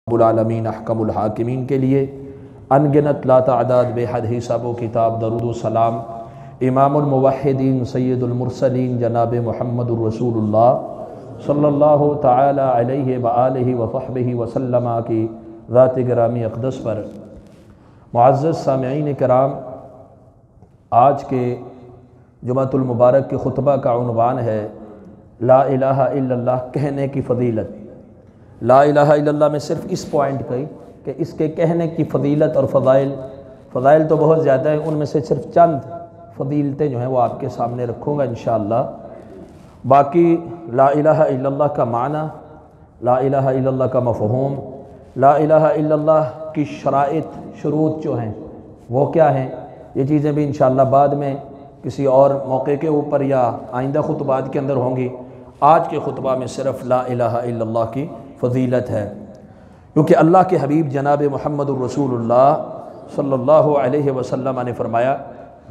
رب العالمین احکم الحاکمین کے لیے انگنت لا تعداد بے حد حساب و کتاب درود و سلام امام الموحدین سید المرسلین جناب محمد الرسول اللہ صلی اللہ تعالی علیہ وآلہ وصحبہ وسلم کی ذات گرامی اقدس پر معزز سامعین کرام، آج کے جمعۃ المبارک کے خطبہ کا عنوان ہے لا الہ الا اللہ کہنے کی فضیلت۔ لا الہ الا اللہ میں صرف اس پوائنٹ کہی کہ اس کے کہنے کی فضیلت اور فضائل تو بہت زیادہ ہیں، ان میں سے صرف چند فضیلتیں جو ہیں وہ آپ کے سامنے رکھوں گا انشاءاللہ۔ باقی لا الہ الا اللہ کا معنی، لا الہ الا اللہ کا مفہوم، لا الہ الا اللہ کی شروط جو ہیں وہ کیا ہیں، یہ چیزیں بھی انشاءاللہ بعد میں کسی اور موقع کے اوپر یا آئندہ خطبات کے اندر ہوں گی۔ آج کے خطبہ میں صرف لا الہ الا اللہ کی فضیلت ہے، کیونکہ اللہ کے حبیب جناب محمد الرسول اللہ صلی اللہ علیہ وسلم نے فرمایا،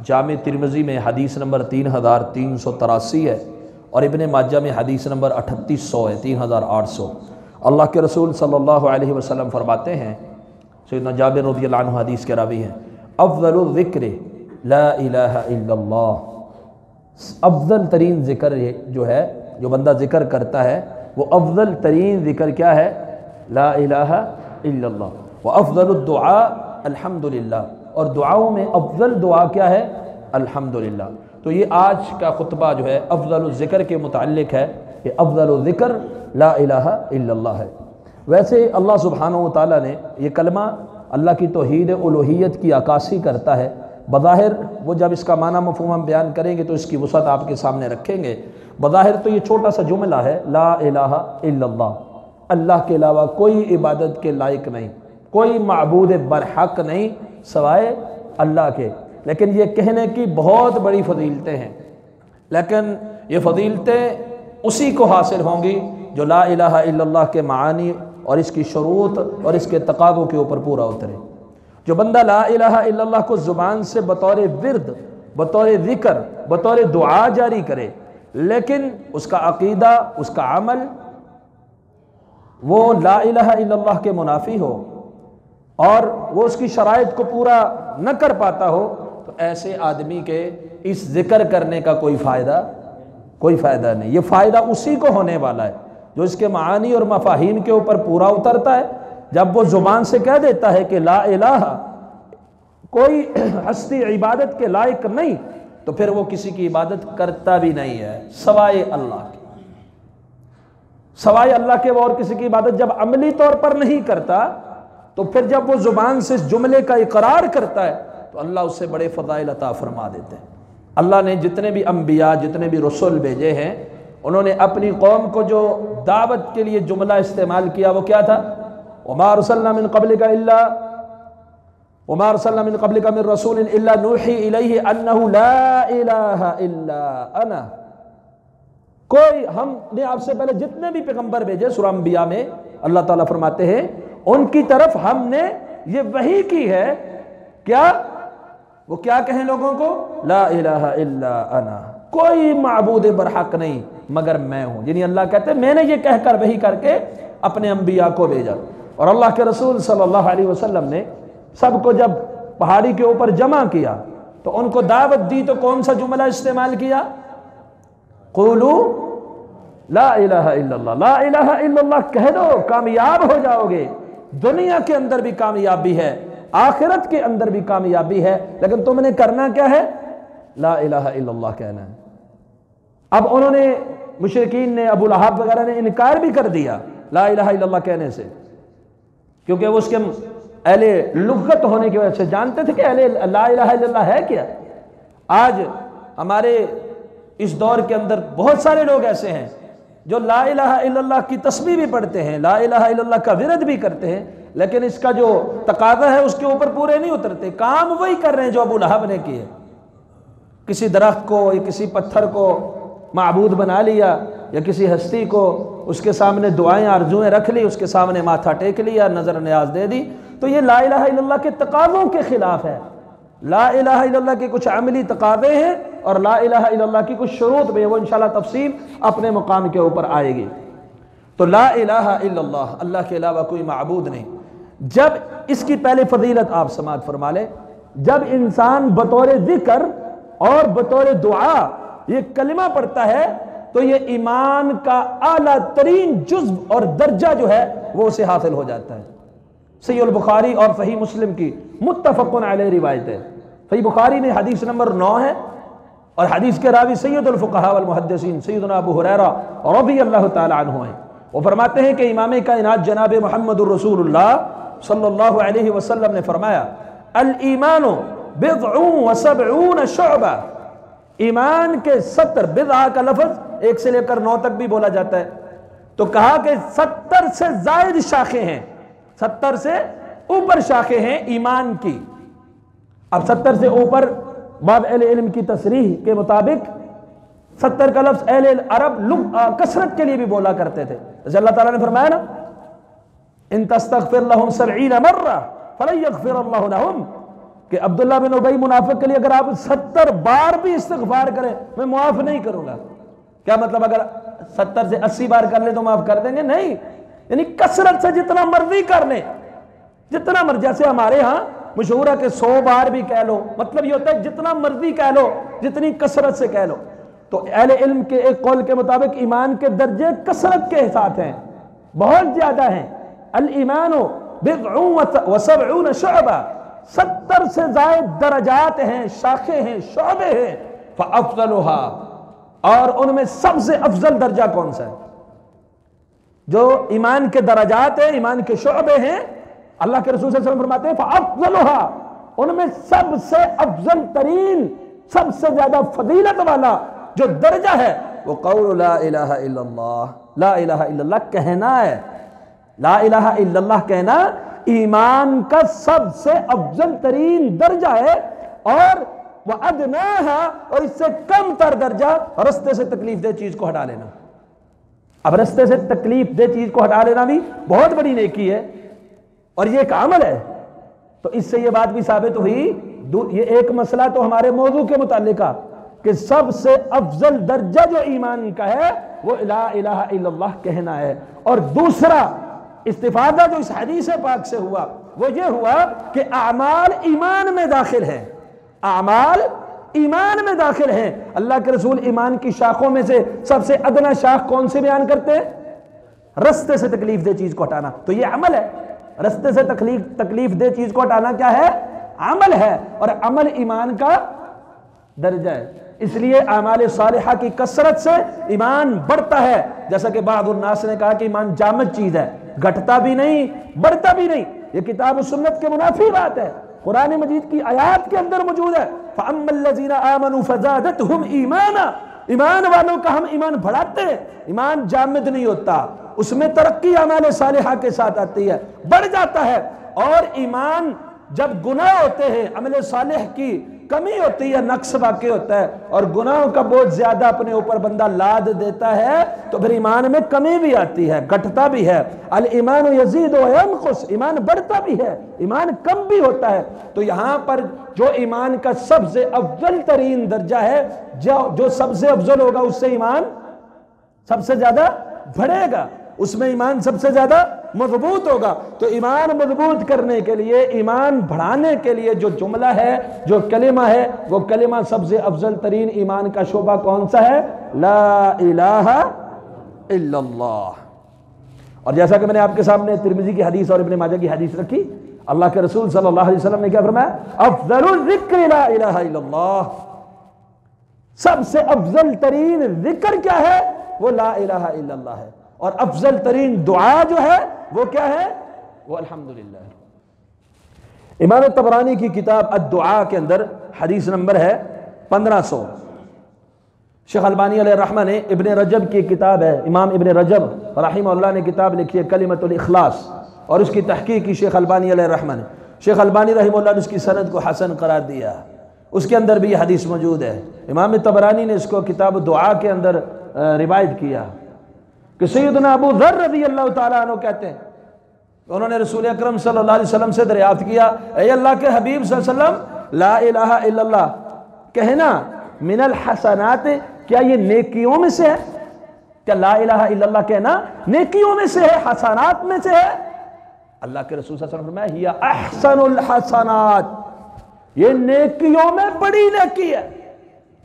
جامع ترمذی میں حدیث نمبر 3383 ہے اور ابن ماجہ میں حدیث نمبر 3800 ہے، 3800۔ اللہ کے رسول صلی اللہ علیہ وسلم فرماتے ہیں، سیدنا جابر رضی اللہ عنہ حدیث کے راوی ہیں، افضل الذکر لا الہ الا اللہ۔ افضل ترین ذکر جو ہے، جو بندہ ذکر کرتا ہے وہ افضل ترین ذکر کیا ہے؟ لا الہ الا اللہ۔ وافضل الدعاء الحمدللہ، اور دعاؤں میں افضل دعا کیا ہے؟ الحمدللہ۔ تو یہ آج کا خطبہ جو ہے افضل الذکر کے متعلق ہے کہ افضل الذکر لا الہ الا اللہ ہے۔ ویسے اللہ سبحانہ وتعالیٰ نے یہ کلمہ اللہ کی توحید الوہیت کی عکاسی کرتا ہے۔ بظاہر وہ جب اس کا معنی مفہوم ہم بیان کریں گے تو اس کی وسعت آپ کے سامنے رکھیں گے۔ بظاہر تو یہ چھوٹا سا جملہ ہے، لا الہ الا اللہ، اللہ کے علاوہ کوئی عبادت کے لائق نہیں، کوئی معبود برحق نہیں سوائے اللہ کے، لیکن یہ کہنے کی بہت بڑی فضیلتیں ہیں۔ لیکن یہ فضیلتیں اسی کو حاصل ہوں گی جو لا الہ الا اللہ کے معانی اور اس کی شروط اور اس کے تقاضوں کے اوپر پورا اترے۔ جو بندہ لا الہ الا اللہ کو زبان سے بطور ورد، بطور ذکر، بطور دعا جاری کرے، لیکن اس کا عقیدہ، اس کا عمل وہ لا الہ الا اللہ کے منافی ہو اور وہ اس کی شرائط کو پورا نہ کر پاتا ہو، تو ایسے آدمی کے اس ذکر کرنے کا کوئی فائدہ نہیں۔ یہ فائدہ اسی کو ہونے والا ہے جو اس کے معانی اور مفاہیم کے اوپر پورا اترتا ہے۔ جب وہ زبان سے کہہ دیتا ہے کہ لا الہ، کوئی ہستی عبادت کے لائق نہیں، تو پھر وہ کسی کی عبادت کرتا بھی نہیں ہے سوائے اللہ کی۔ سوائے اللہ کے وہ اور کسی کی عبادت جب عملی طور پر نہیں کرتا، تو پھر جب وہ زبان سے اس جملے کا اقرار کرتا ہے تو اللہ اس سے بڑے فضائل عطا فرما دیتے ہیں۔ اللہ نے جتنے بھی انبیاء، جتنے بھی رسول بھیجے ہیں، انہوں نے اپنی قوم کو جو دعوت کے لیے جملہ استعمال کیا وہ کیا تھا؟ وَمَا أَرْسَلْنَا مِن قَبْلِكَ مِن رَسُولٍ إِلَّا نُوحِي إِلَيْهِ أَنَّهُ لَا إِلَٰهَ إِلَّا أَنَا۔ کوئی ہم نے آپ سے پہلے جتنے بھی پیغمبر بھیجے سورہ انبیاء میں اللہ تعالیٰ فرماتے ہیں ان کی طرف ہم نے یہ وحی کی ہے، کیا وہ کیا کہیں لوگوں کو؟ لا الہ الا انا، کوئی معبود برحق نہیں مگر میں ہوں۔ یعنی اللہ کہتے ہیں میں نے یہ کہہ کر وحی کر کے اپنے انبیاء کو بھیجا۔ اور اللہ کے رسول صلی اللہ علیہ وسلم نے سب کو جب پہاڑی کے اوپر جمع کیا تو ان کو دعوت دی، تو کون سا جملہ استعمال کیا؟ قولوا لا الہ الا اللہ، لا الہ الا اللہ کہہ دو، کامیاب ہو جاؤ گے۔ دنیا کے اندر بھی کامیابی ہے، آخرت کے اندر بھی کامیابی ہے، لیکن تم نے کرنا کیا ہے؟ لا الہ الا اللہ کہنا ہے۔ اب انہوں نے، مشرکین نے، ابو لہب وغیرہ نے انکار بھی کر دیا لا الہ الا اللہ کہنے سے، کیونکہ وہ اس کے اہل لغت ہونے کی وجہ سے جانتے تھے کہ اہل لا الہ الا اللہ ہے کیا۔ آج ہمارے اس دور کے اندر بہت سارے لوگ ایسے ہیں جو لا الہ الا اللہ کی تسبیح بھی پڑھتے ہیں، لا الہ الا اللہ کا ورد بھی کرتے ہیں، لیکن اس کا جو تقاضا ہے اس کے اوپر پورے نہیں اترتے۔ کام وہی کر رہے ہیں جو ابو لہب نے کیے، کسی درخت کو یا کسی پتھر کو معبود بنا لیا، یا کسی ہستی کو اس کے سامنے دعائیں آرزویں رکھ لی، اس کے سامنے ماتھا ٹیک لیا، نظر نیاز دے دی، تو یہ لا الہ الا اللہ کے تقاضوں کے خلاف ہے۔ لا الہ الا اللہ کے کچھ عملی تقاضے ہیں اور لا الہ الا اللہ کی کچھ شروط بھی، وہ انشاءاللہ تفصیل اپنے مقام کے اوپر آئے گی۔ تو لا الہ الا اللہ، اللہ کے علاوہ کوئی معبود نہیں۔ جب اس کی پہلے فضیلت آپ سماعت فرما لیں، جب انسان بطور ذکر اور بطور دعا یہ کلمہ پڑھتا ہے تو یہ ایمان کا اعلیٰ ترین جزو اور درجہ جو ہے وہ اسے حاصل ہو جاتا ہے۔ صحیح البخاری اور صحیح مسلم کی متفق علیہ روایت ہے۔ صحیح بخاری میں حدیث نمبر 9 ہے، اور حدیث کے راوی سید الفقہاء والمحدثین سیدنا ابو ہریرہ رضی اللہ تعالی عنہ ہیں۔ وہ فرماتے ہیں کہ امام کائنات جناب محمد الرسول اللہ صلی اللہ علیہ وسلم نے فرمایا الایمان بضع و سبعون شعبہ، ایمان کے 70، بضع کا لفظ 1 سے لے کر 9 تک بھی بولا جاتا ہے، تو کہا کہ 70 سے زائد شاخیں ہیں، 70 سے اوپر شاخیں ہیں ایمان کی۔ اب 70 سے اوپر بعض اہل علم کی تصریح کے مطابق 70 کا لفظ اہل عرب کثرت کے لیے بھی بولا کرتے تھے، جیسے اللہ تعالیٰ نے فرمایا نا ان تستغفر لهم 70 مرہ فلن یغفر اللہ لهم، کہ عبداللہ بن ابی منافق کے لیے اگر آپ 70 بار بھی استغفار کریں میں معاف نہیں کروں گا۔ کیا مطلب اگر 70 سے 80 بار کر لیں تو معاف کر دیں گے؟ نہیں، یعنی کثرت سے جتنا مرضی کر لیں، جتنا مرضی، جیسے ہمارے ہاں مشہور ہے کہ 100 بار بھی کہہ لو، مطلب یہ ہوتا ہے جتنا مرضی کہہ لو، جتنی کثرت سے کہہ لو۔ تو اہل علم کے ایک قول کے مطابق ایمان کے درجے کثرت کے ساتھ ہیں، بہت زیادہ ہیں۔ الایمان بضع و سبعون شعبہ، 70 سے زائد درجات ہیں، شاخیں ہیں، شعبے ہیں۔ فافضلها، اور ان میں سب سے افضل درجہ کون سا ہے؟ جو ایمان کے درجات ہیں، ایمان کے شعبے ہیں، اللہ کے رسول صلی اللہ علیہ وسلم فرماتے ہیں فافضلها، ان میں سب سے افضل ترین، سب سے زیادہ فضیلت والا جو درجہ ہے وہ قول لا الہ الا اللہ، لا الہ الا اللہ کہنا ہے۔ لا الہ الا اللہ کہنا ایمان کا سب سے افضل ترین درجہ ہے، اور وَأَدْنَاهَا، اور اس سے کم تر درجہ رستے سے تکلیف دہ چیز کو ہٹا لینا۔ اب رستے سے تکلیف دہ چیز کو ہٹا لینا بھی بہت بڑی نیکی ہے، اور یہ ایک عمل ہے۔ تو اس سے یہ بات بھی ثابت ہوئی، یہ ایک مسئلہ تو ہمارے موضوع کے متعلق کہ سب سے افضل درجہ جو ایمان کا ہے وہ لا الہ الا اللہ کہنا ہے۔ اور دوسرا استفادہ جو اس حدیث پاک سے ہوا وہ یہ ہوا کہ اعمال ایمان میں داخل ہیں، اعمال ایمان میں داخل ہیں۔ اللہ کے رسول ایمان کی شاخوں میں سے سب سے ادنا شاخ کون سے بیان کرتے ہیں؟ رستے سے تکلیف دہ چیز کو ہٹانا، تو یہ عمل ہے۔ رستے سے تکلیف دہ چیز کو ہٹانا کیا ہے؟ عمل ہے، اور عمل ایمان کا درجہ ہے۔ اس لیے اعمال صالحہ کی کثرت سے ایمان بڑھتا ہے، جیسا کہ بعض الناس نے کہا کہ ایمان جامد چیز ہے، گھٹتا بھی نہیں بڑھتا بھی نہیں۔ یہ کتاب و سنت کے منافی بات ہے، قرآن مجید کی آیات کے اندر موجود ہے فَأَمَّا الَّذِينَ آمَنُوا فَزَادَتْهُمْ ایمانا، ایمان والوں کا ہم ایمان بڑھاتے ہیں، ایمان جامد نہیں ہوتا، اس میں ترقی اعمال صالحہ کے ساتھ آتی ہے، بڑھ جاتا ہے۔ اور ایمان جب گناہ ہوتے ہیں، عمل صالح کی کمی ہوتی ہے، نقص واقع ہوتا ہے، اور گناہوں کا بوجھ زیادہ اپنے اوپر بندہ لاد دیتا ہے تو پھر ایمان میں کمی بھی آتی ہے، گھٹتا بھی ہے۔ الایمان یزید و ینقص، ایمان بڑھتا بھی ہے، ایمان کم بھی ہوتا ہے۔ تو یہاں پر جو ایمان کا سب سے افضل ترین درجہ ہے، جو سب سے افضل ہوگا اس سے ایمان سب سے زیادہ بڑھے گا، اس میں ایمان سب سے زیادہ مضبوط ہوگا۔ تو ایمان مضبوط کرنے کے لیے، ایمان بڑھانے کے لیے جو جملہ ہے، جو کلمہ ہے، وہ کلمہ سب سے افضل ترین ایمان کا شعبہ کون سا ہے؟ لا الہ الا اللہ۔ اور جیسا کہ میں نے آپ کے سامنے ترمذی کی حدیث اور ابن ماجہ کی حدیث رکھی، اللہ کے رسول صلی اللہ علیہ وسلم نے کیا فرمایا؟ افضل الذکر لا الہ الا اللہ، سب سے افضل ترین ذکر کیا ہے؟ وہ لا الہ الا اللہ ہے، اور افضل ترین دعا جو ہے وہ کیا ہے؟ وہ الحمدللہ۔ امام طبرانی کی کتاب الدعاء کے اندر حدیث نمبر ہے 1500۔ شیخ البانی علیہ الرحمہ نے ابن رجب کی کتاب ہے، امام ابن رجب رحمہ اللہ نے کتاب لکھی ہے کلمۃ الاخلاص، اور اس کی تحقیق کی شیخ البانی علیہ الرحمہ نے۔ شیخ البانی رحمہ اللہ نے اس کی سند کو حسن قرار دیا، اس کے اندر بھی یہ حدیث موجود ہے۔ امام طبرانی نے اس کو کتاب دعا کے اندر روایت کیا کہ سیدنا ابو ذر رضی اللہ تعالیٰ عنہ کہتے ہیں، انہوں نے رسول اکرم صلی اللہ علیہ وسلم سے دریافت کیا، اے اللہ کے حبیب صلی اللہ علیہ وسلم، لا الہ الا اللہ کہنا من الحسنات، کیا یہ نیکیوں میں سے ہے؟ کیا لا الہ الا اللہ کہنا نیکیوں میں سے ہے، حسنات میں سے ہے؟ اللہ کے رسول صلی اللہ علیہ وسلم نے فرمایا ہی احسن الحسنات، یہ نیکیوں میں بڑی نیکی ہے۔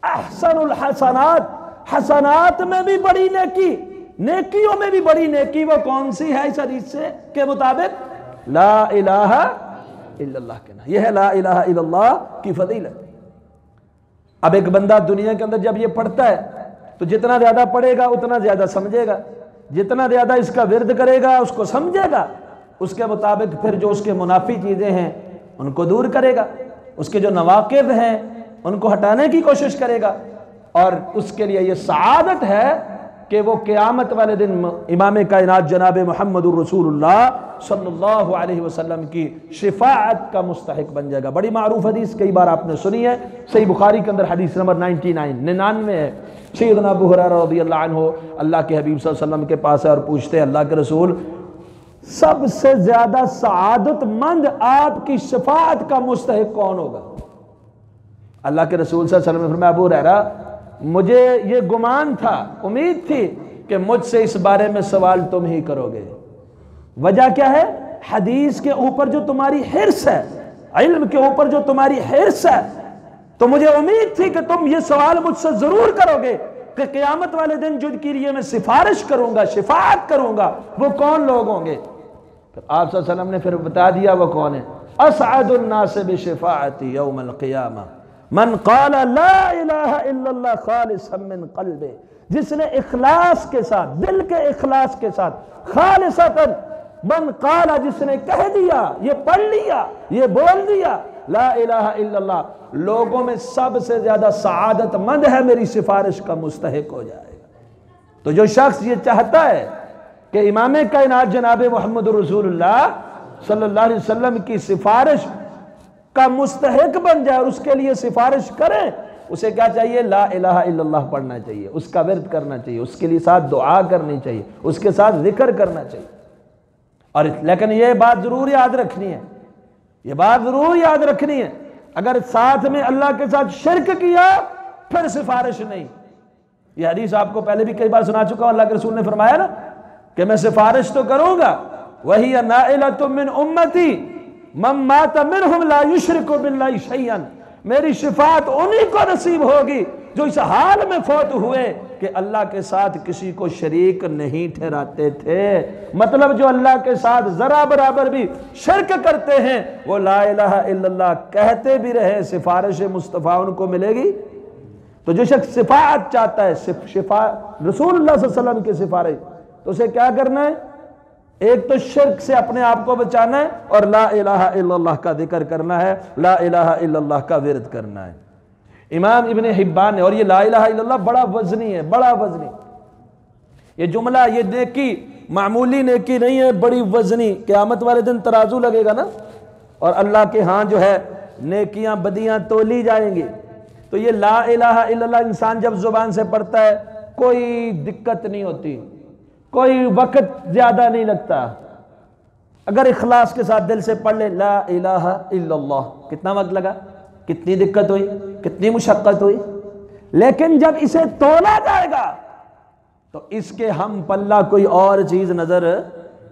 احسن الحسنات، حسنات میں بھی بڑی نیکی، نیکیوں میں بھی بڑی نیکی وہ کون سی ہے اس حدیث سے کے مطابق؟ لا الہ الا اللہ کہنا۔ یہ ہے لا الہ الا اللہ کی فضیلت۔ اب ایک بندہ دنیا کے اندر جب یہ پڑھتا ہے تو جتنا زیادہ پڑھے گا اتنا زیادہ سمجھے گا، جتنا زیادہ اس کا ورد کرے گا اس کو سمجھے گا، اس کے مطابق پھر جو اس کے منافی چیزیں ہیں ان کو دور کرے گا، اس کے جو نواقض ہیں ان کو ہٹانے کی کوشش کرے گا، اور اس کے لیے یہ سعادت ہے کہ وہ قیامت والے دن امام کائنات جناب محمد الرسول اللہ صلی اللہ علیہ وسلم کی شفاعت کا مستحق بن جائے گا۔ بڑی معروف حدیث، کئی بار آپ نے سنی ہے، صحیح بخاری کے اندر حدیث نمبر 99 ہے۔ سیدنا ابو ہریرہ رضی اللہ عنہ اللہ کے حبیب صلی اللہ علیہ وسلم کے پاس ہے اور پوچھتے ہیں اللہ کے رسول سب سے زیادہ سعادت مند آپ کی شفاعت کا مستحق کون ہوگا؟ اللہ کے رسول صلی اللہ علیہ وسلم نے فرمایا ابو ہریرہ مجھے یہ گمان تھا، امید تھی کہ مجھ سے اس بارے میں سوال تم ہی کرو گے۔ وجہ کیا ہے؟ حدیث کے اوپر جو تمہاری حرص ہے، علم کے اوپر جو تمہاری حرص ہے، تو مجھے امید تھی کہ تم یہ سوال مجھ سے ضرور کرو گے کہ قیامت والے دن جن کے لیے میں سفارش کروں گا، شفاعت کروں گا، وہ کون لوگ ہوں گے؟ پھر آپ صلی اللہ علیہ وسلم نے پھر بتا دیا وہ کون ہے۔ اسعد الناس بشفاعتی یوم القیامہ من قال لا الہ الا اللہ خالصا من قلبہ، جس نے اخلاص کے ساتھ، دل کے اخلاص کے ساتھ، خالصتا من قال، جس نے کہہ دیا، یہ پڑھ لیا، یہ بول دیا لا الہ الا اللہ، لوگوں میں سب سے زیادہ سعادت مند ہے، میری سفارش کا مستحق ہو جائے گا۔ تو جو شخص یہ چاہتا ہے کہ امام کائنات جناب محمد رسول اللہ صلی اللہ علیہ وسلم کی سفارش کا مستحق بن جائے اور اس کے لیے سفارش کریں، اسے کیا چاہیے؟ لا الہ الا اللہ پڑھنا چاہیے، اس کا ورد کرنا چاہیے، اس کے لیے ساتھ دعا کرنی چاہیے، اس کے ساتھ ذکر کرنا چاہیے۔ اور لیکن یہ بات ضرور یاد رکھنی ہے، یہ بات ضرور یاد رکھنی ہے، اگر ساتھ میں اللہ کے ساتھ شرک کیا پھر سفارش نہیں۔ یہ حدیث آپ کو پہلے بھی کئی بار سنا چکا ہوں، اللہ کے رسول نے فرمایا نا کہ میں سفارش تو کروں گا، وَهِيَ نَائِلَةٌ مِّنْ أُمَّتِي مَن مَّاتَ مِنْهُمْ لَا يُشْرِكُ بِاللَّهِ شَيْئًا، میری شفاعت انہی کو نصیب ہوگی جو اس حال میں فوت ہوئے کہ اللہ کے ساتھ کسی کو شریک نہیں ٹھہراتے تھے۔ مطلب جو اللہ کے ساتھ ذرا برابر بھی شرک کرتے ہیں وہ لا الہ الا اللہ کہتے بھی رہے، سفارش مصطفیٰ ان کو ملے گی۔ تو جو شخص شفاعت چاہتا ہے، رسول اللہ صلی اللہ علیہ وسلم کی سفارش، تو اسے کیا کرنا ہے؟ ایک تو شرک سے اپنے آپ کو بچانا ہے اور لا الہ الا اللہ کا ذکر کرنا ہے، لا الہ الا اللہ کا ورد کرنا ہے۔ امام ابن حبان نے، اور یہ لا الہ الا اللہ بڑا وزنی ہے، بڑا وزنی، یہ جملہ، یہ نیکی معمولی نیکی نہیں ہے، بڑی وزنی۔ قیامت والے دن ترازو لگے گا نا اور اللہ کے ہاں جو ہے نیکیاں بدیاں تولی جائیں گی، تو یہ لا الہ الا اللہ انسان جب زبان سے پڑھتا ہے کوئی دقت نہیں ہوتی، کوئی وقت زیادہ نہیں لگتا۔ اگر اخلاص کے ساتھ دل سے پڑھ لے لا الہ الا اللہ، کتنا وقت لگا، کتنی دقت ہوئی، کتنی مشقت ہوئی، لیکن جب اسے تولا جائے گا تو اس کے ہم پلہ کوئی اور چیز نظر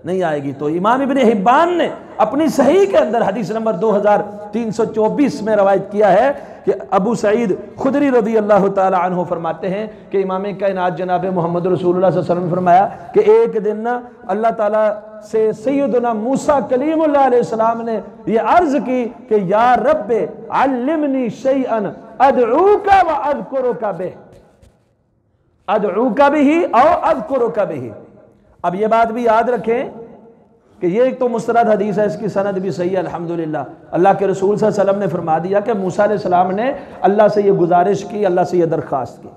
نہیں آئے گی۔ تو امام ابن حبان نے اپنی صحیح کے اندر حدیث نمبر 2324 میں روایت کیا ہے کہ ابو سعید خدری رضی اللہ تعالی عنہ فرماتے ہیں کہ امام کائنات جناب محمد رسول اللہ صلی اللہ علیہ وسلم نے فرمایا کہ ایک دن اللہ تعالیٰ سے سیدنا موسیٰ کلیم اللہ علیہ السلام نے یہ عرض کی کہ یا رب علمنی شیئا ادعوک و اذکرک بہ، ادعوک بہ او اذکرک بہ۔ اب یہ بات بھی یاد رکھیں کہ یہ ایک تو مستند حدیث ہے، اس کی سند بھی صحیح ہے الحمدللہ۔ اللہ کے رسول صلی اللہ علیہ وسلم نے فرما دیا کہ موسیٰ علیہ السلام نے اللہ سے یہ گزارش کی، اللہ سے یہ درخواست کی،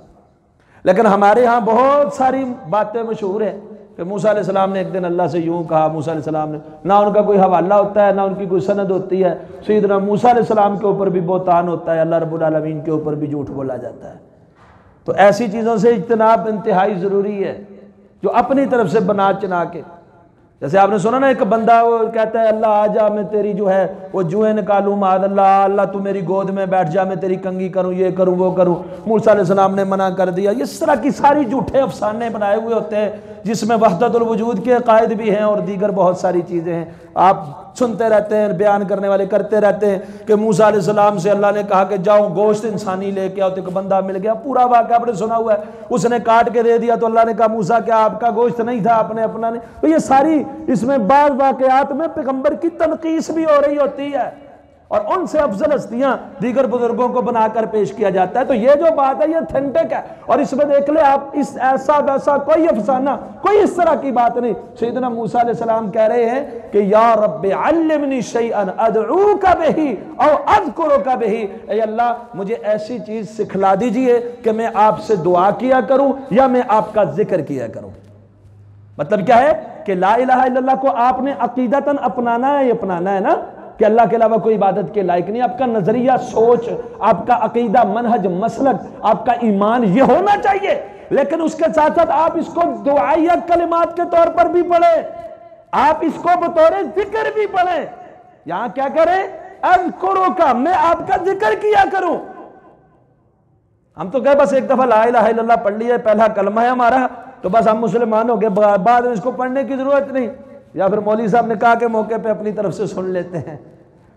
لیکن ہمارے ہاں بہت ساری باتیں مشہور ہیں کہ موسیٰ علیہ السلام نے ایک دن اللہ سے یوں کہا، موسیٰ علیہ السلام نے، نہ ان کا کوئی حوالہ ہوتا ہے، نہ ان کی کوئی سند ہوتی ہے۔ سیدنا موسیٰ علیہ السلام کے اوپر بھی بہتان ہوتا ہے، اللہ رب العالمین کے اوپر بھی جھوٹ بولا جاتا ہے۔ تو ایسی چیزوں سے اجتناب انتہائی ضروری ہے جو اپنی طرف سے بنا چنا کے، جیسے آپ نے سنا نا ایک بندہ وہ کہتا ہے اللہ آ جا میں تیری جو ہے وہ جوئیں نکالوں معاذ اللہ، اللہ تو میری گود میں بیٹھ جا میں تیری کنگھی کروں، یہ کروں وہ کروں۔ موسیٰ علیہ السلام نے منع کر دیا۔ اس طرح کی ساری جھوٹے افسانے بنائے ہوئے ہوتے ہیں جس میں وحدت الوجود کے عقائد بھی ہیں اور دیگر بہت ساری چیزیں ہیں۔ آپ سنتے رہتے ہیں، بیان کرنے والے کرتے رہتے ہیں کہ موسیٰ علیہ السلام سے اللہ نے کہا کہ جاؤ گوشت انسانی لے کے آؤ، تو ایک بندہ مل گیا، پورا واقعہ آپ نے سنا ہوا ہے، اس نے کاٹ کے دے دیا تو اللہ نے کہا موسیٰ کیا آپ کا گوشت نہیں تھا، آپ نے اپنا نہیں۔ تو یہ ساری اس میں بعض واقعات میں پیغمبر کی تنقیص بھی ہو رہی ہوتی ہے اور ان سے افضل ہستیاں دیگر بزرگوں کو بنا کر پیش کیا جاتا ہے۔ تو یہ جو بات ہے یہ اتھینٹک ہے، اور اس میں دیکھ لیں آپ اس ایسا ویسا کوئی افسانہ، کوئی اس طرح کی بات نہیں۔ سیدنا موسیٰ علیہ السلام کہہ رہے ہیں کہ یا رب علمنی شیئا ادعوک بہ او اذکرک بہ، اے اللہ مجھے ایسی چیز سکھلا دیجئے کہ میں آپ سے دعا کیا کروں یا میں آپ کا ذکر کیا کروں۔ مطلب کیا ہے کہ لا الہ الا اللہ کو آپ نے عقیدتاً اپنانا ہے، یہ اپنانا ہے نا کہ اللہ کے علاوہ کوئی عبادت کے لائق نہیں۔ آپ کا نظریہ، سوچ، آپ کا عقیدہ، منہج، مسلک، آپ کا ایمان یہ ہونا چاہیے، لیکن اس کے ساتھ ساتھ آپ اس کو دعائیہ کلمات کے طور پر بھی پڑھیں، آپ اس کو بطور ذکر بھی پڑھیں۔ یہاں کیا کریں؟ اذکرک، میں آپ کا ذکر کیا کروں۔ ہم تو کہے بس ایک دفعہ لا الہ الا اللہ پڑھ لیے، پہلا کلمہ ہے ہمارا تو بس ہم مسلمان ہو گئے، بعد میں اس کو پڑھنے کی ضرورت نہیں، یا پھر مولوی صاحب نے کہا کہ موقع پہ اپنی طرف سے سن لیتے ہیں۔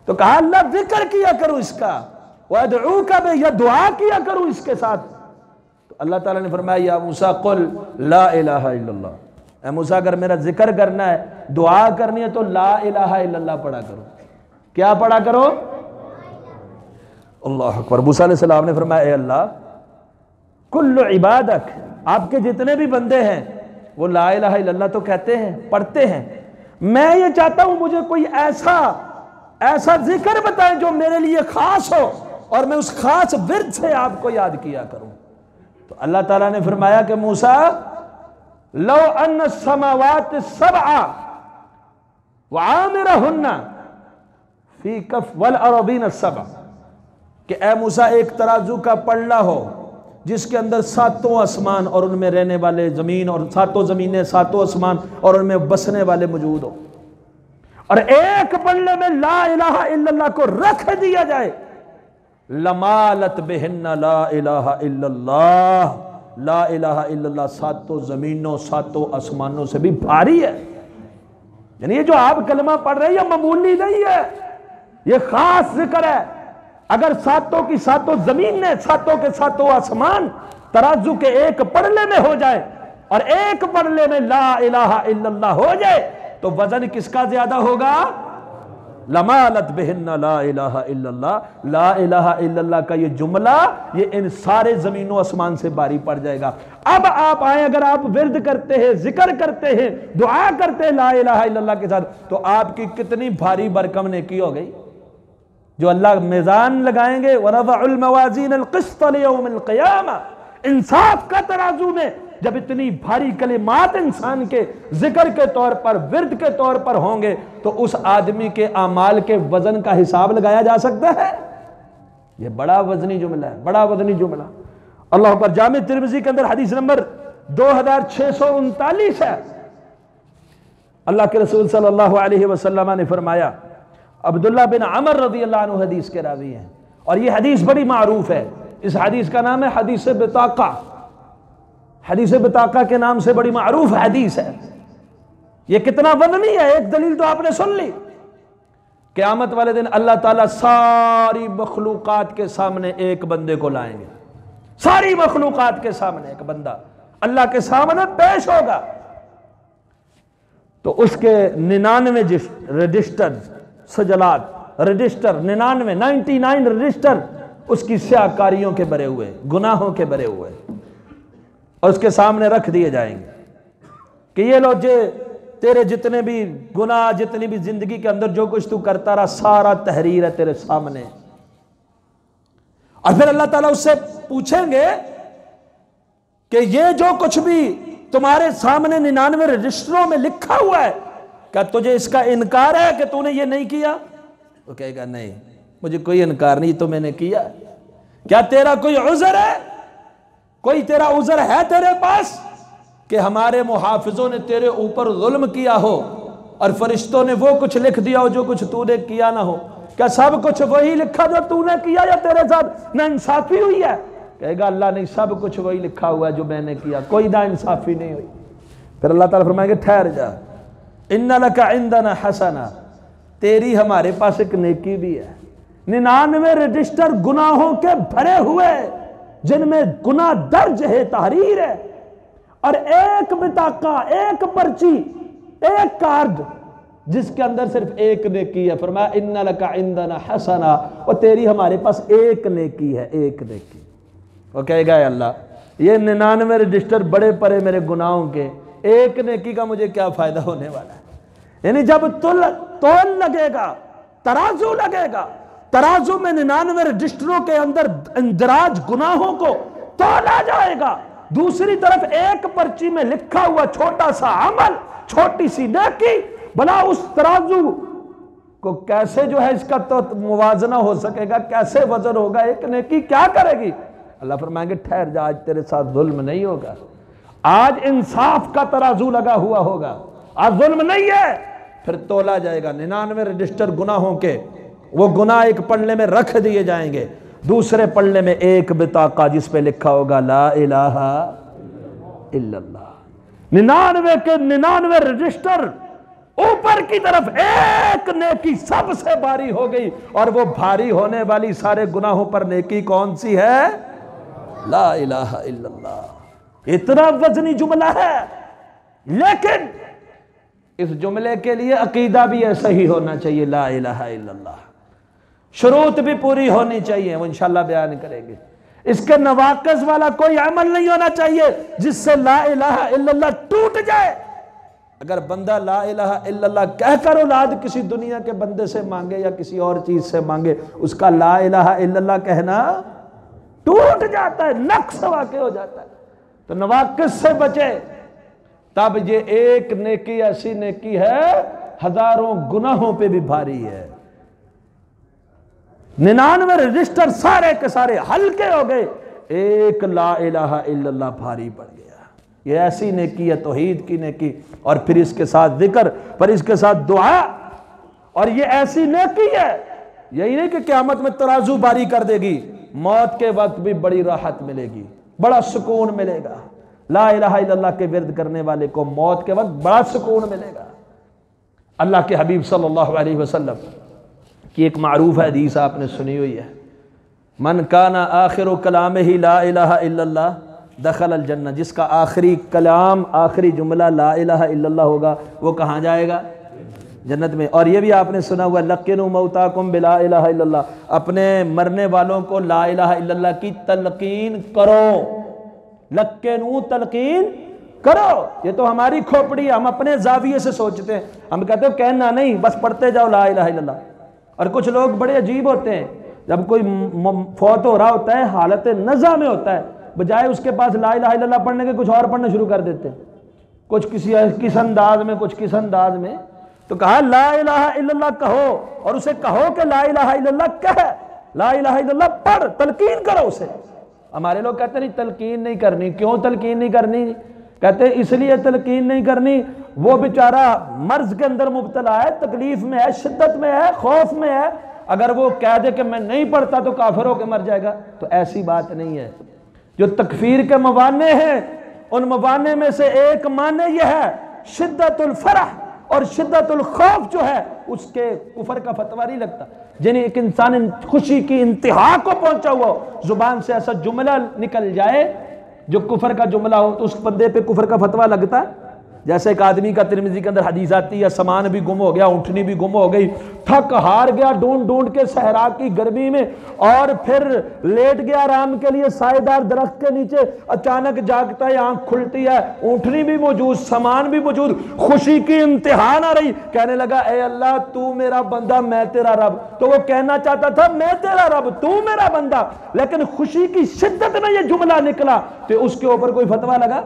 تو کہا اللہ ذکر کیا کروں اس کا، وَأَدْعُوكَ بِهِ، یا دعا کیا کروں اس کے ساتھ۔ تو اللہ تعالیٰ نے فرمایا یا موسیٰ قل لا الہ الا اللہ، اے موسیٰ اگر میرا ذکر کرنا ہے، دعا کرنی ہے تو لا الہ الا اللہ پڑھا کرو۔ کیا پڑھا کرو؟ اللہ اکبر۔ موسیٰ علیہ السلام نے فرمایا اے اللہ کل عبادک، آپ کے جتنے بھی بندے ہیں وہ لا الہ الا اللہ تو کہتے ہیں، پڑھتے ہیں، میں یہ چاہتا ہوں مجھے کوئی ایسا ذکر بتائیں جو میرے لیے خاص ہو اور میں اس خاص ورد سے آپ کو یاد کیا کروں۔ تو اللہ تعالیٰ نے فرمایا کہ موسیٰ لو ان السماوات السبع وعامرہن فی کف والارضین السبع، کہ اے موسیٰ ایک ترازو کا پلڑا ہو جس کے اندر ساتوں آسمان اور ان میں رہنے والے زمین، اور ساتوں زمینیں، ساتوں آسمان اور ان میں بسنے والے موجود ہو، اور ایک پلڑے میں لا الہ الا اللہ کو رکھ دیا جائے، لمالت بہن لا الہ الا اللہ، لا الہ الا اللہ ساتوں زمینوں ساتوں آسمانوں سے بھی بھاری ہے۔ یعنی یہ جو آپ کلمہ پڑھ رہے ہیں یہ معمولی نہیں ہے، یہ خاص ذکر ہے۔ اگر ساتوں کی ساتوں زمینیں، ساتوں کے ساتوں آسمان ترازو کے ایک پڑلے میں ہو جائے اور ایک پڑلے میں لا الہ الا اللہ ہو جائے تو وزن کس کا زیادہ ہوگا؟ لمالت بہن لا الہ الا اللہ، لا الہ الا اللہ کا یہ جملہ یہ ان سارے زمین و آسمان سے بھاری پڑ جائے گا۔ اب آپ آئیں، اگر آپ ورد کرتے ہیں، ذکر کرتے ہیں، دعا کرتے ہیں لا الہ الا اللہ کے ساتھ، تو آپ کی کتنی بھاری بھرکم نیکی ہو گئی۔ جو اللہ میزان لگائیں گے وَنَضَعُ الْمَوَازِينَ الْقِسْطَ لِيَوْمِ الْقِيَامَةِ، انصاف کا ترازو میں جب اتنی بھاری کلمات انسان کے ذکر کے طور پر، ورد کے طور پر ہوں گے تو اس آدمی کے اعمال کے وزن کا حساب لگایا جا سکتا ہے۔ یہ بڑا وزنی جملہ ہے، بڑا وزنی جملہ۔ اللہ اکبر۔ جامع ترمذی کے اندر حدیث نمبر 2639 ہے۔ اللہ کے رسول صلی اللہ علیہ وسلم نے فرمایا، عبداللہ بن عمر رضی اللہ عنہ حدیث کے راوی ہیں، اور یہ حدیث بڑی معروف ہے۔ اس حدیث کا نام ہے حدیث بطاقہ۔ حدیث بطاقہ کے نام سے بڑی معروف حدیث ہے۔ یہ کتنا وزنی ہے، ایک دلیل تو آپ نے سن لی۔ قیامت والے دن اللہ تعالیٰ ساری مخلوقات کے سامنے ایک بندے کو لائیں گے، ساری مخلوقات کے سامنے ایک بندہ اللہ کے سامنے پیش ہوگا، تو اس کے 99 رجسٹر سجلات، رجسٹر 99 رجسٹر اس کی سیاہ کاریوں کے بھرے ہوئے، گناہوں کے بھرے ہوئے، اور اس کے سامنے رکھ دیے جائیں گے کہ یہ لو تیرے جتنے بھی گناہ، جتنی بھی زندگی کے اندر جو کچھ تو کرتا رہا، سارا تحریر ہے تیرے سامنے۔ اور پھر اللہ تعالیٰ اس سے پوچھیں گے کہ یہ جو کچھ بھی تمہارے سامنے 99 رجسٹروں میں لکھا ہوا ہے، کیا تجھے اس کا انکار ہے کہ تو نے یہ نہیں کیا؟ وہ کہے گا نہیں، مجھے کوئی انکار نہیں، تو میں نے کیا۔ کیا تیرا کوئی عذر ہے؟ کوئی تیرا عذر ہے تیرے پاس کہ ہمارے محافظوں نے تیرے اوپر ظلم کیا ہو، اور فرشتوں نے وہ کچھ لکھ دیا ہو جو کچھ تو نے کیا نہ ہو؟ کیا سب کچھ وہی لکھا جو تو نے کیا یا تیرے ساتھ نا انصافی ہوئی ہے؟ کہے گا اللہ نہیں، سب کچھ وہی لکھا ہوا ہے جو میں نے کیا، کوئی نا انصافی نہیں ہوئی۔ پھر اللہ تعالیٰ فرمائیں گے ٹھہر جا، ان لک عندنا حسنہ، تیری ہمارے پاس ایک نیکی بھی ہے۔ 99 رجسٹر گناہوں کے بھرے ہوئے جن میں گناہ درج ہے، تحریر ہے، اور ایک بطاقہ، ایک پرچی، ایک کارڈ جس کے اندر صرف ایک نیکی ہے۔ فرمایا ان لک عندنا حسنہ، اور تیری ہمارے پاس ایک نیکی ہے، ایک نیکی۔ وہ کہے گا اے اللہ یہ 99 رجسٹر بڑے پڑے میرے گناہوں کے، ایک نیکی کا مجھے کیا فائدہ ہونے والا ہے؟ یعنی جب تول لگے گا، ترازو لگے گا، ترازو میں 99 رجسٹروں کے اندر اندراج گناہوں کو تولا جائے گا، دوسری طرف ایک پرچی میں لکھا ہوا چھوٹا سا عمل، چھوٹی سی نیکی، بھلا اس ترازو کو کیسے جو ہے اس کا تو موازنہ ہو سکے گا، کیسے وزن ہوگا؟ ایک نیکی کیا کرے گی؟ اللہ فرمائیں گے ٹھہر جا، آج تیرے ساتھ ظلم نہیں ہوگا، آج انصاف کا ترازو لگا ہوا ہوگا، آج ظلم نہیں ہے۔ پھر تولا جائے گا 99 رجسٹر گناہوں کے، وہ گناہ ایک پلڑے میں رکھ دیے جائیں گے، دوسرے پلڑے میں ایک بطاقہ جس پہ لکھا ہوگا لا الہ الا اللہ۔ 99 کے 99 رجسٹر اوپر کی طرف ایک نیکی سب سے بھاری ہو گئی، اور وہ بھاری ہونے والی سارے گناہوں پر نیکی کون سی ہے؟ لا الہ الا اللہ۔ اتنا وزنی جملہ ہے، لیکن اس جملے کے لیے عقیدہ بھی ایسا ہی ہونا چاہیے، لا الہ الا اللہ، شروط بھی پوری ہونی چاہیے، وہ انشاءاللہ بیان کریں گے۔ اس کے نواقض والا کوئی عمل نہیں ہونا چاہیے جس سے لا الہ الا اللہ ٹوٹ جائے۔ اگر بندہ لا الہ الا اللہ کہہ کر اولاد کسی دنیا کے بندے سے مانگے یا کسی اور چیز سے مانگے، اس کا لا الہ الا اللہ کہنا ٹوٹ جاتا ہے، نقص واقع ہو جاتا ہے۔ تو نواقص سے بچے، تب یہ ایک نیکی ایسی نیکی ہے ہزاروں گناہوں پہ بھی بھاری ہے۔ 99 رجسٹر سارے کے سارے ہلکے ہو گئے، ایک لا الہ الا اللہ بھاری پڑ گیا۔ یہ ایسی نیکی ہے توحید کی نیکی، اور پھر اس کے ساتھ ذکر، پھر اس کے ساتھ دعا، اور یہ ایسی نیکی ہے، یہی نہیں کہ قیامت میں ترازو باری کر دے گی، موت کے وقت بھی بڑی راحت ملے گی، بڑا سکون ملے گا۔ لا الہ الا اللہ کے ورد کرنے والے کو موت کے وقت بڑا سکون ملے گا۔ اللہ کے حبیب صلی اللہ علیہ وسلم کی ایک معروف حدیث آپ نے سنی ہوئی ہے، من کان آخر کلامہ لا الہ الا اللہ دخل الجنہ، جس کا آخری کلام، آخری جملہ لا الہ الا اللہ ہوگا، وہ کہاں جائے گا؟ جنت میں۔ اور یہ بھی آپ نے سنا ہوا لقنوا موتاکم بلا الہ الا اللہ، اپنے مرنے والوں کو لا الہ الا اللہ کی تلقین کرو، لقنوا تلقین کرو۔ یہ تو ہماری کھوپڑی ہے، ہم اپنے زاویے سے سوچتے ہیں، ہم کہتے ہیں کہنا نہیں، بس پڑھتے جاؤ لا الہ الا اللہ۔ اور کچھ لوگ بڑے عجیب ہوتے ہیں، جب کوئی فوت ہو رہا ہوتا ہے حالت نزع میں ہوتا ہے، بجائے اس کے پاس لا الہ الا اللہ پڑھنے کے کچھ اور پڑھنا شروع کر دیتے ہیں، کچھ کس انداز میں، کچھ کس انداز میں۔ تو کہا لا الہ الا اللہ کہو، اور اسے کہو کہ لا الہ الا اللہ کہہ، لا الہ الا اللہ پڑھ، تلقین کرو اسے۔ ہمارے لوگ کہتے ہیں نہیں تلقین نہیں کرنی، کیوں تلقین نہیں کرنی؟ کہتے ہیں اس لیے تلقین نہیں کرنی، وہ بیچارہ مرض کے اندر مبتلا ہے، تکلیف میں ہے، شدت میں ہے، خوف میں ہے، اگر وہ کہہ دے کہ میں نہیں پڑھتا تو کافر ہو کے مر جائے گا، تو ایسی بات نہیں ہے۔ جو تکفیر کے موانع ہیں، ان موانع میں سے ایک معنی یہ ہے شدت الفرح، اور شدت الخوف جو ہے اس کے کفر کا فتویٰ نہیں لگتا۔ یعنی ایک انسان خوشی کی انتہا کو پہنچا ہوا ہو، زبان سے ایسا جملہ نکل جائے جو کفر کا جملہ ہو، تو اس بندے پہ کفر کا فتویٰ لگتا ہے۔ جیسے ایک آدمی کا ترمذی کے اندر حدیث آتی ہے، سامان بھی گم ہو گیا، اونٹنی بھی گم ہو گئی، تھک ہار گیا ڈھونڈ ڈھونڈ کے صحرا کی گرمی میں، اور پھر لیٹ گیا آرام کے لیے سائے دار درخت کے نیچے، اچانک جاگتا ہے، آنکھ کھلتی ہے، اونٹنی بھی موجود، سامان بھی موجود، خوشی کی انتہا نہ رہی، کہنے لگا اے اللہ تو میرا بندہ میں تیرا رب۔ تو وہ کہنا چاہتا تھا میں تیرا رب تو میرا بندہ، لیکن خوشی کی شدت میں یہ جملہ نکلا تو اس کے اوپر کوئی فتویٰ لگا؟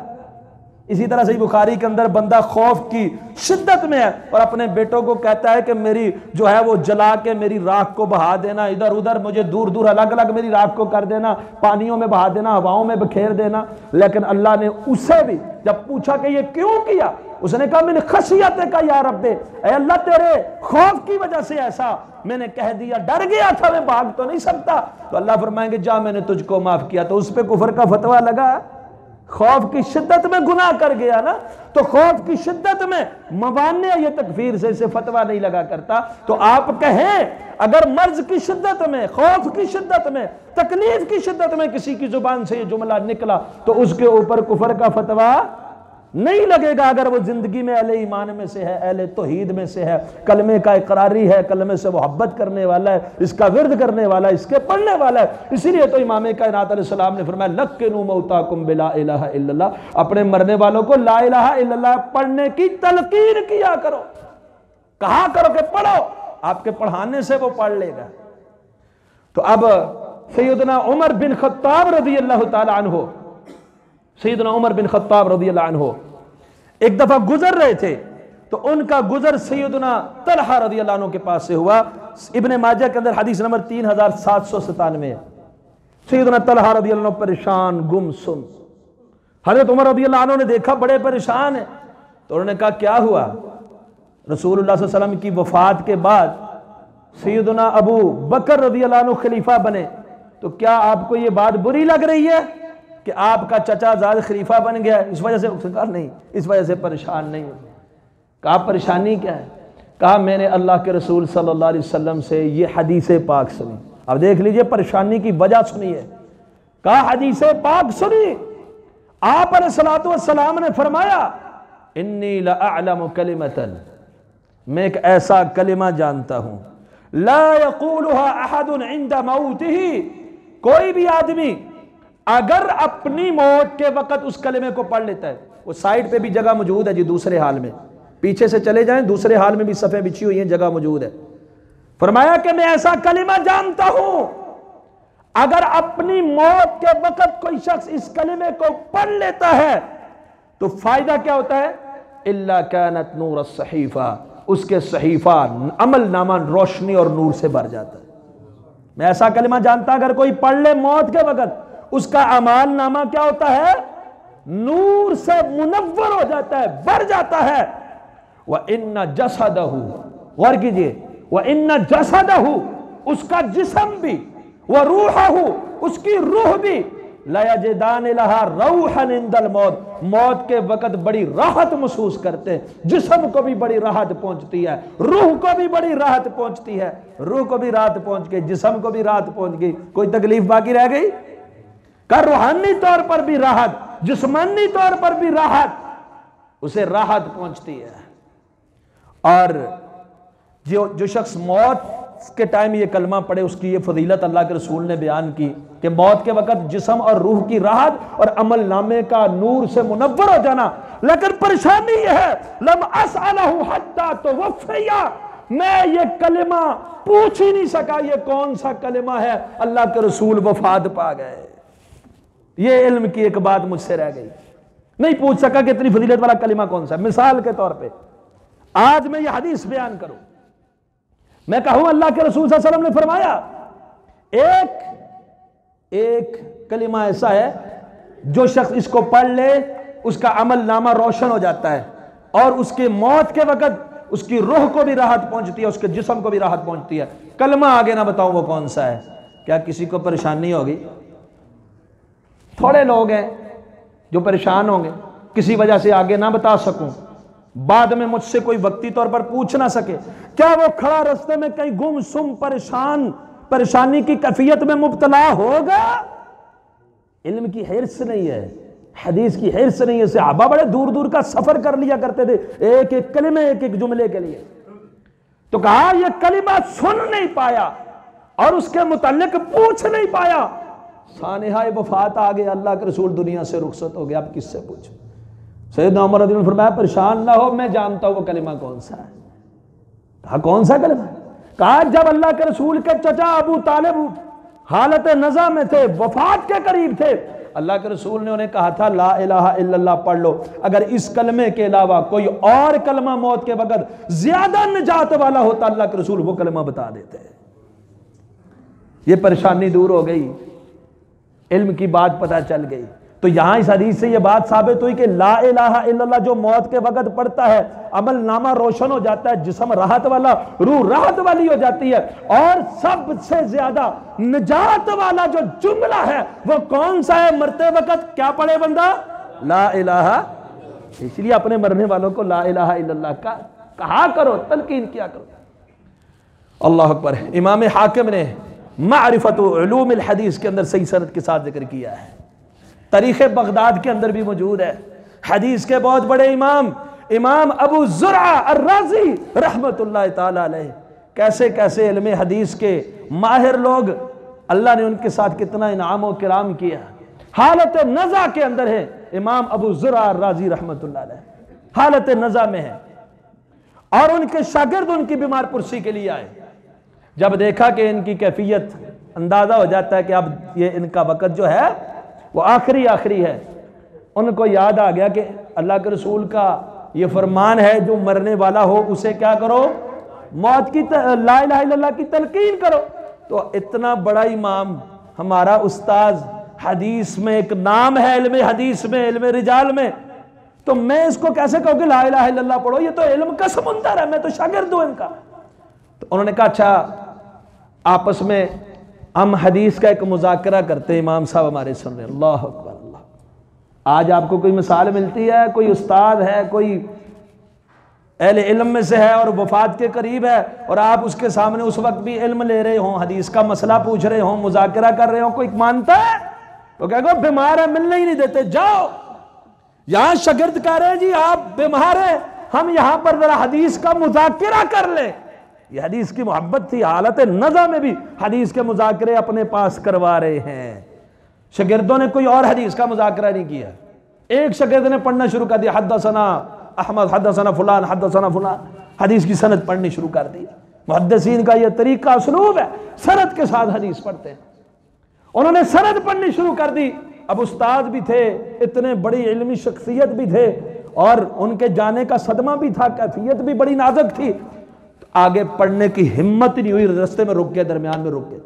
اسی طرح صحیح بخاری کے اندر بندہ خوف کی شدت میں ہے اور اپنے بیٹوں کو کہتا ہے کہ میری جو ہے وہ جلا کے میری راکھ کو بہا دینا، ادھر ادھر مجھے دور دور الگ الگ میری راکھ کو کر دینا، پانیوں میں بہا دینا، ہواؤں میں بکھیر دینا، لیکن اللہ نے اسے بھی جب پوچھا کہ یہ کیوں کیا، اس نے کہا من خشیتک یا رب، اے اللہ تیرے خوف کی وجہ سے ایسا میں نے کہہ دیا، ڈر گیا تھا، میں بھاگ تو نہیں سکتا۔ تو اللہ فرمائیں گے جا میں نے تجھ کو معاف کیا۔ تو اس پہ کفر کا فتویٰ لگا، خوف کی شدت میں گناہ کر گیا نا، تو خوف کی شدت میں موانع یہ تکفیر سے اسے فتویٰ نہیں لگا کرتا۔ تو آپ کہیں اگر مرض کی شدت میں، خوف کی شدت میں، تکلیف کی شدت میں کسی کی زبان سے یہ جملہ نکلا تو اس کے اوپر کفر کا فتویٰ نہیں لگے گا، اگر وہ زندگی میں اہل ایمان میں سے ہے، اہل توحید میں سے ہے، کلمے کا اقراری ہے، کلمے سے محبت کرنے والا ہے، اس کا ورد کرنے والا ہے، اس کے پڑھنے والا ہے۔ اسی لیے تو امام کائنات علیہ السلام نے فرمایا لَقِّنُوا مَوْتَاكُمْ بِلَا الَّهَ إِلَّا اللَّهِ، اپنے مرنے والوں کو لا الہ الا اللہ پڑھنے کی تلقین کیا کرو، کہا کرو کہ پڑھو، آپ کے پڑھانے سے وہ پڑھ لے گا۔ تو اب سیدنا عمر بن خطاب رضی اللہ تعالی عنہ، سیدنا عمر بن خطاب رضی اللہ عنہ ایک دفعہ گزر رہے تھے، تو ان کا گزر سیدنا طلحہ رضی اللہ عنہ کے پاس سے ہوا۔ ابن ماجہ کے اندر حدیث نمبر 3797 ہے۔ سیدنا طلحہ رضی اللہ عنہ پریشان گم سم، حضرت عمر رضی اللہ عنہ نے دیکھا بڑے پریشان ہیں، تو انہوں نے کہا کیا ہوا؟ رسول اللہ صلی اللہ علیہ وسلم کی وفات کے بعد سیدنا ابو بکر رضی اللہ عنہ خلیفہ بنے، تو کیا آپ کو یہ بات بری لگ رہی ہے کہ آپ کا چچا زاد خلیفہ بن گیا ہے؟ اس وجہ سے کہا نہیں، اس وجہ سے پریشان نہیں ہو۔ کہا پریشانی کیا ہے؟ کہا میں نے اللہ کے رسول صلی اللہ علیہ وسلم سے یہ حدیث پاک سنی۔ اب دیکھ لیجئے پریشانی کی وجہ سنی ہے۔ کہا حدیث پاک سنی، آپ علیہ السلام نے فرمایا انی لأعلم کلمۃ، میں ایک ایسا کلمہ جانتا ہوں، لا یقولها احد عند موتہ، کوئی بھی آدمی اگر اپنی موت کے وقت اس کلمے کو پڑھ لیتا ہے، وہ سائٹ پہ بھی جگہ موجود ہے جی، دوسرے حال میں پیچھے سے چلے جائیں، دوسرے حال میں بھی صفحے بچھی ہوئی ہیں، جگہ موجود ہے۔ فرمایا کہ میں ایسا کلمہ جانتا ہوں، اگر اپنی موت کے وقت کوئی شخص اس کلمے کو پڑھ لیتا ہے تو فائدہ کیا ہوتا ہے؟ الا كانت نور الصحیفہ، اس کے صحیفہ عمل نامہ روشنی اور نور سے بھر جاتا ہے۔ میں ایسا کلمہ جانتا اگر کوئی پڑھ لے موت کے وقت، اس کا اعمال نامہ کیا ہوتا ہے؟ نور سے منور ہو جاتا ہے، بھر جاتا ہے۔ وَإِنَّ جَسَدَهُ، غور کیجئے، وَإِنَّ جَسَدَهُ، اس کا جسم بھی، وَرُوحَهُ، اس کی روح بھی، لَيَجِدَانِ لَهَا رَوْحًا عِنْدَ الْمَوْتِ، موت کے وقت بڑی راحت محسوس کرتے ہیں۔ جسم کو بھی بڑی راحت پہنچتی ہے، روح کو بھی بڑی راحت پہنچتی ہے، روح کو بھی راحت پہنچ گئی، جسم کو بھی راحت پہنچ گئی، کوئی تکلیف باقی رہ گئی؟ کہ روحانی طور پر بھی راحت، جسمانی طور پر بھی راحت، اسے راحت پہنچتی ہے۔ اور جو شخص موت کے ٹائم یہ کلمہ پڑھے، اس کی یہ فضیلت اللہ کے رسول نے بیان کی کہ موت کے وقت جسم اور روح کی راحت اور عمل نامے کا نور سے منور ہو جانا۔ لیکن پریشانی یہ ہے لم اسألہ حتی توفیا، میں یہ کلمہ پوچھ ہی نہیں سکا یہ کون سا کلمہ ہے، اللہ کے رسول وفات پا گئے۔ یہ علم کی ایک بات مجھ سے رہ گئی، نہیں پوچھ سکا کہ اتنی فضیلت والا کلمہ کون سا ہے۔ مثال کے طور پہ آج میں یہ حدیث بیان کروں، میں کہوں اللہ کے رسول صلی اللہ علیہ وسلم نے فرمایا ایک کلمہ ایسا ہے جو شخص اس کو پڑھ لے اس کا عمل نامہ روشن ہو جاتا ہے، اور اس کے موت کے وقت اس کی روح کو بھی راحت پہنچتی ہے، اس کے جسم کو بھی راحت پہنچتی ہے۔ کلمہ آگے نہ بتاؤں وہ کون سا ہے، کیا کسی کو پریشانی ہوگی؟ تھوڑے لوگ ہیں جو پریشان ہوں گے، کسی وجہ سے آگے نہ بتا سکوں، بعد میں مجھ سے کوئی وقتی طور پر پوچھ نہ سکے، کیا وہ کھڑا رستے میں کہیں گم سم پریشانی کی کیفیت میں مبتلا ہوگا؟ علم کی حرص نہیں ہے، حدیث کی حرص نہیں ہے۔ صحابہ بڑے دور دور کا سفر کر لیا کرتے تھے ایک ایک کلمے، ایک ایک جملے کے لیے۔ تو کہا یہ کلمہ سن نہیں پایا اور اس کے متعلق پوچھ نہیں پایا، سانحہ وفات آ گیا، اللہ کے رسول دنیا سے رخصت ہو گیا، اب کس سے پوچھو؟ سیدنا عمر رضی اللہ عنہ نے فرمایا پریشان نہ ہو، میں جانتا ہوں وہ کلمہ کون سا ہے۔ کہا کون سا کلمہ؟ کہا جب اللہ کے رسول کے چچا ابو طالب حالت نزع میں تھے، وفات کے قریب تھے، اللہ کے رسول نے انہیں کہا تھا لا الہ الا اللہ پڑھ لو، اگر اس کلمے کے علاوہ کوئی اور کلمہ موت کے وقت زیادہ نجات والا ہوتا اللہ کے رسول وہ کلمہ بتا دیتے۔ یہ پریشانی دور ہو گئی، علم کی بات پتہ چل گئی۔ تو یہاں اس حدیث سے یہ بات ثابت ہوئی کہ لا الہ الا اللہ جو موت کے وقت پڑھتا ہے عمل نامہ روشن ہو جاتا ہے، جسم راحت والا، روح راحت والی ہو جاتی ہے، اور سب سے زیادہ نجات والا جو جملہ ہے وہ کون سا ہے؟ مرتے وقت کیا پڑھے بندہ؟ لا الہ۔ اس لیے اپنے مرنے والوں کو لا الہ الا اللہ کا کہا کرو، تلقین کیا کرو۔ اللہ اکبر۔ امام حاکم نے معرفت علوم الحدیث کے اندر صحیح سند کے ساتھ ذکر کیا ہے، تاریخ بغداد کے اندر بھی موجود ہے۔ حدیث کے بہت بڑے امام ابو زرعہ الرازی رحمت اللہ تعالی علیہ، کیسے کیسے علم حدیث کے ماہر لوگ، اللہ نے ان کے ساتھ کتنا انعام و کرام کیا۔ حالت نزع کے اندر ہے امام ابو زرعہ الرازی رحمت اللہ علیہ، حالت نزع میں ہے، اور ان کے شاگرد ان کی بیمار پرسی کے لیے آئے۔ جب دیکھا کہ ان کی کیفیت اندازہ ہو جاتا ہے کہ اب یہ ان کا وقت جو ہے وہ آخری ہے، ان کو یاد آ گیا کہ اللہ کے رسول کا یہ فرمان ہے جو مرنے والا ہو اسے کیا کرو؟ موت کی لا الہ الا اللہ کی تلقین کرو۔ تو اتنا بڑا امام، ہمارا استاذ، حدیث میں ایک نام ہے، علم حدیث میں، علم رجال میں، تو میں اس کو کیسے کہوں کہ لا الہ الا اللہ پڑھو؟ یہ تو علم کا سمندر ہے، میں تو شاگرد ہوں ان کا۔ تو انہوں نے کہا اچھا آپس میں ہم حدیث کا ایک مذاکرہ کرتے، امام صاحب ہمارے سن رہے ہیں۔ اللہ اکبر اللہ۔ آج آپ کو کوئی مثال ملتی ہے، کوئی استاد ہے، کوئی اہل علم میں سے ہے اور وفات کے قریب ہے، اور آپ اس کے سامنے اس وقت بھی علم لے رہے ہوں، حدیث کا مسئلہ پوچھ رہے ہوں، مذاکرہ کر رہے ہوں، کوئی مانتا ہے؟ تو کہہ گو بیمار ہے، ملنے ہی نہیں دیتے، جاؤ۔ یہاں شاگرد کہہ رہے ہیں جی آپ بیمار ہیں، ہم یہاں پر ذرا حدیث کا مذاکرہ کر لیں۔ یہ حدیث کی محبت تھی، حالت نزع میں بھی حدیث کے مذاکرے اپنے پاس کروا رہے ہیں۔ شاگردوں نے کوئی اور حدیث کا مذاکرہ نہیں کیا، ایک شاگرد نے پڑھنا شروع کر دیا، حدثنا احمد حدثنا فلان حدثنا فلان، حدیث کی سند پڑھنی شروع کر دی۔ محدثین کا یہ طریقہ اسلوب ہے، سند کے ساتھ حدیث پڑھتے ہیں۔ انہوں نے سند پڑھنی شروع کر دی۔ اب استاد بھی تھے، اتنے بڑی علمی شخصیت بھی تھے، اور ان کے جانے کا صدمہ بھی تھا، کیفیت بھی بڑی نازک تھی، آگے پڑھنے کی ہمت نہیں ہوئی، رستے میں رک گئے، درمیان میں رکے۔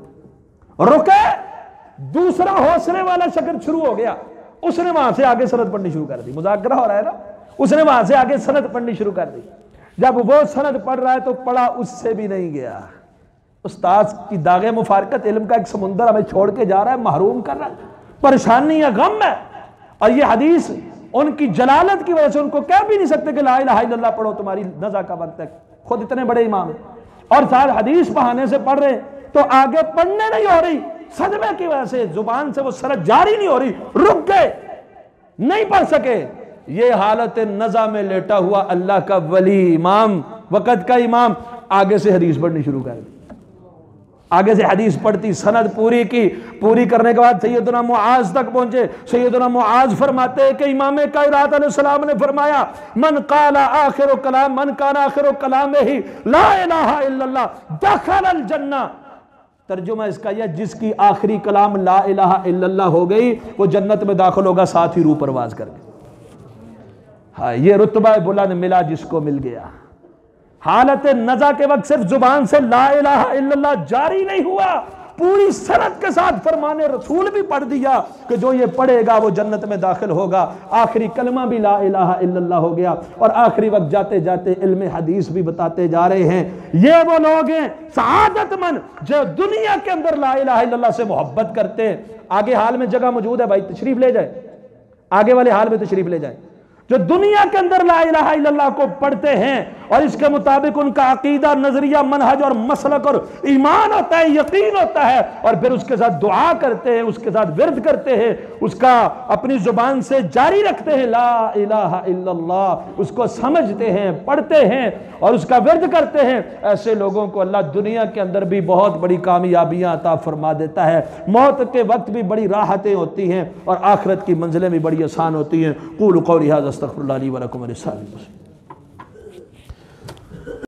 دوسرا حوصلے والا شاگرد شروع ہو گیا، اس نے وہاں سے آگے سند پڑھنی شروع کر دی، مذاکرہ ہو رہا ہے نا، اس نے وہاں سے آگے سند پڑھنی شروع کر دی۔ جب وہ سند پڑھ رہا ہے تو پڑھا اس سے بھی نہیں گیا۔ استاد کی داغ مفارقت، علم کا ایک سمندر ہمیں چھوڑ کے جا رہا ہے، محروم کر رہا ہے، پریشانی ہے، غم ہے، اور یہ حدیث ان کی جلالت کی وجہ سے ان کو کہہ بھی نہیں سکتے کہ لا الہ الا اللہ پڑھو، تمہاری نزع کا وقت ہے، خود اتنے بڑے امام ہیں، اور ساتھ حدیث بہانے سے پڑھ رہے ہیں، تو آگے پڑھنے نہیں ہو رہی، صدمے کی وجہ سے زبان سے وہ سند جاری نہیں ہو رہی، رک گئے، نہیں پڑھ سکے۔ یہ حالت نزع میں لیٹا ہوا اللہ کا ولی، امام، وقت کا امام، آگے سے حدیث پڑھنی شروع کر دی، آگے سے حدیث پڑھتی، سند پوری کی، پوری کرنے کے بعد سیدنا معاذ تک پہنچے۔ سیدنا معاذ فرماتے ہیں کہ امام کائنات علیہ السلام نے فرمایا من قال آخر کلام من کان آخر کلامہ لا الہ الا اللہ دخل الجنہ۔ ترجمہ اس کا یہ، جس کی آخری کلام لا الہ الا اللہ ہو گئی وہ جنت میں داخل ہوگا، ساتھ ہی روح پرواز کر گئی۔ ہاں، یہ رتبہ بلند ملا جس کو مل گیا۔ حالت نزع کے وقت صرف زبان سے لا الہ الا اللہ جاری نہیں ہوا، پوری سند کے ساتھ فرمان رسول بھی پڑھ دیا کہ جو یہ پڑھے گا وہ جنت میں داخل ہوگا۔ آخری کلمہ بھی لا الہ الا اللہ ہو گیا، اور آخری وقت جاتے جاتے علم حدیث بھی بتاتے جا رہے ہیں۔ یہ وہ لوگ ہیں سعادت مند جو دنیا کے اندر لا الہ الا اللہ سے محبت کرتے ہیں۔ آگے حال میں جگہ موجود ہے، بھائی تشریف لے جائیں، آگے والے حال میں تشریف لے جائیں۔ جو دنیا کے اندر لا الہ الا اللہ کو پڑھتے ہیں اور اس کے مطابق ان کا عقیدہ، نظریہ، منہج اور مسلک اور ایمان ہوتا ہے، یقین ہوتا ہے، اور پھر اس کے ساتھ دعا کرتے ہیں، اس کے ساتھ ورد کرتے ہیں، اس کا اپنی زبان سے جاری رکھتے ہیں لا الہ الا اللہ، اس کو سمجھتے ہیں، پڑھتے ہیں اور اس کا ورد کرتے ہیں، ایسے لوگوں کو اللہ دنیا کے اندر بھی بہت بڑی کامیابیاں عطا فرما دیتا ہے، موت کے وقت بھی بڑی راحتیں ہوتی ہیں اور آخرت کی منزلیں بھی بڑی آسان ہوتی ہیں۔ قولوا قولی ھذا استغفر اللہ لی ولکم ولسائر المسلمین۔